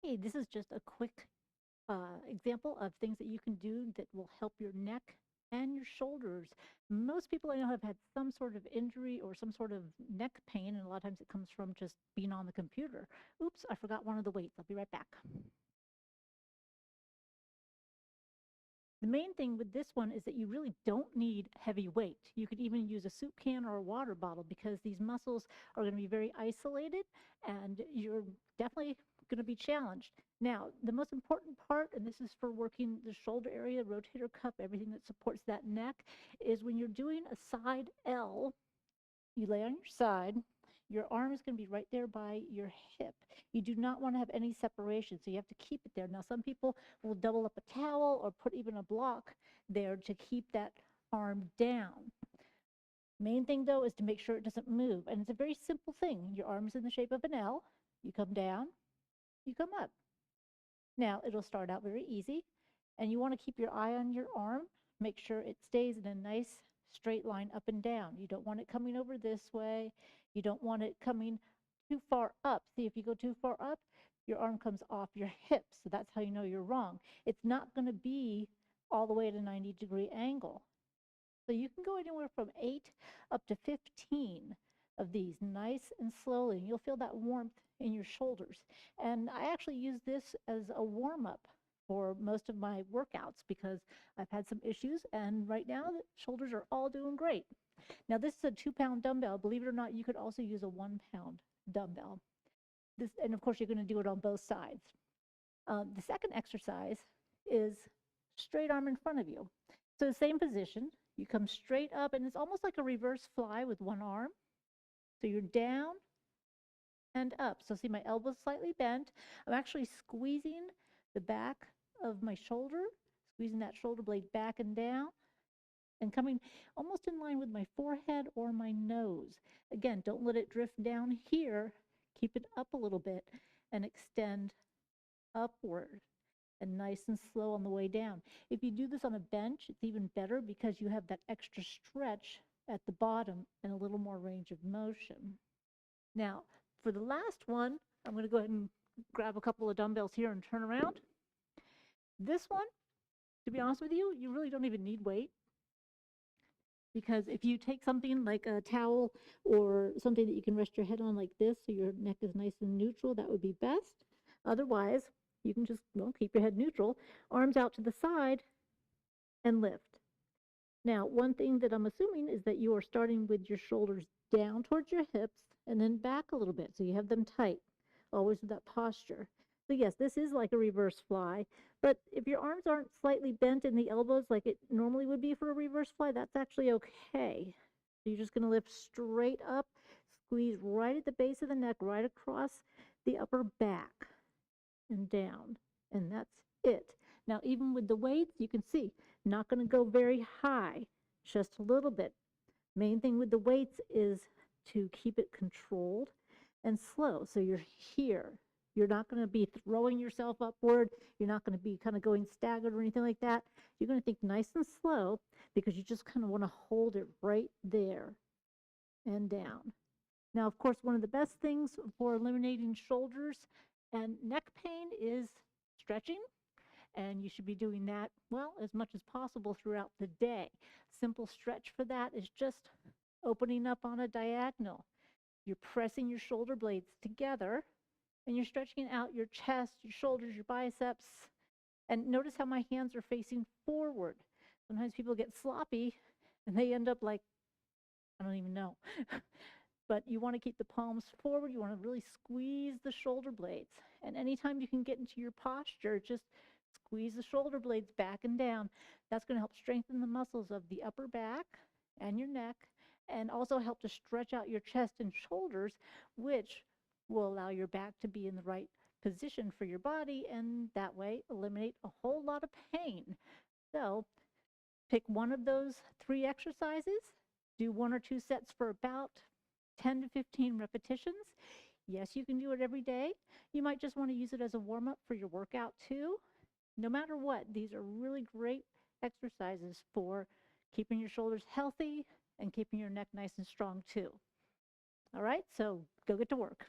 Hey, this is just a quick example of things that you can do that will help your neck and your shoulders. Most people I know have had some sort of injury or some sort of neck pain, and a lot of times it comes from just being on the computer. Oops, I forgot one of the weights. I'll be right back. The main thing with this one is that you really don't need heavy weight. You could even use a soup can or a water bottle because these muscles are going to be very isolated and you're definitely going to be challenged. Now, the most important part, and this is for working the shoulder area, rotator cuff, everything that supports that neck, is when you're doing a side L, you lay on your side. Your arm is going to be right there by your hip. You do not want to have any separation, so you have to keep it there. Now, some people will double up a towel or put even a block there to keep that arm down. Main thing, though, is to make sure it doesn't move. And it's a very simple thing. Your arm is in the shape of an L. You come down, you come up. Now, it'll start out very easy, and you want to keep your eye on your arm. Make sure it stays in a nice straight line up and down. You don't want it coming over this way. You don't want it coming too far up. See, if you go too far up, your arm comes off your hips. So that's how you know you're wrong. It's not going to be all the way at a 90-degree angle. So you can go anywhere from 8 up to 15 of these, nice and slowly. And you'll feel that warmth in your shoulders. And I actually use this as a warm-up for most of my workouts because I've had some issues, and right now the shoulders are all doing great. Now, this is a 2-pound dumbbell. Believe it or not, you could also use a 1-pound dumbbell. And of course, you're going to do it on both sides. The second exercise is straight arm in front of you. So same position, you come straight up, and it's almost like a reverse fly with one arm. So you're down and up. So see, my elbow's slightly bent. I'm actually squeezing the back of my shoulder, squeezing that shoulder blade back and down, and coming almost in line with my forehead or my nose. Again, don't let it drift down here. Keep it up a little bit and extend upward, and nice and slow on the way down. If you do this on a bench, it's even better because you have that extra stretch at the bottom and a little more range of motion. Now, for the last one, I'm going to go ahead and grab a couple of dumbbells here and turn around. This one, to be honest with you, you really don't even need weight. Because if you take something like a towel or something that you can rest your head on like this so your neck is nice and neutral, that would be best. Otherwise, you can just, keep your head neutral, arms out to the side, and lift. Now, one thing that I'm assuming is that you are starting with your shoulders down towards your hips and then back a little bit so you have them tight, always with that posture. So yes, this is like a reverse fly, but if your arms aren't slightly bent in the elbows like it normally would be for a reverse fly, that's actually okay. So you're just going to lift straight up, squeeze right at the base of the neck, right across the upper back and down, and that's it. Now, even with the weights, you can see, not going to go very high, just a little bit. Main thing with the weights is to keep it controlled and slow. So you're here. You're not going to be throwing yourself upward. You're not going to be kind of going staggered or anything like that. You're going to think nice and slow because you just kind of want to hold it right there and down. Now, of course, one of the best things for eliminating shoulders and neck pain is stretching. And you should be doing that, as much as possible throughout the day. Simple stretch for that is just opening up on a diagonal. You're pressing your shoulder blades together, and you're stretching out your chest, your shoulders, your biceps. And notice how my hands are facing forward. Sometimes people get sloppy, and they end up like, I don't even know. But you want to keep the palms forward. You want to really squeeze the shoulder blades. And anytime you can get into your posture, just squeeze the shoulder blades back and down. That's going to help strengthen the muscles of the upper back and your neck, and also help to stretch out your chest and shoulders, which will allow your back to be in the right position for your body, and that way eliminate a whole lot of pain. So pick one of those 3 exercises, do 1 or 2 sets for about 10 to 15 repetitions. Yes, you can do it every day. You might just want to use it as a warm-up for your workout too. No matter what, these are really great exercises for keeping your shoulders healthy and keeping your neck nice and strong too. All right, so go get to work.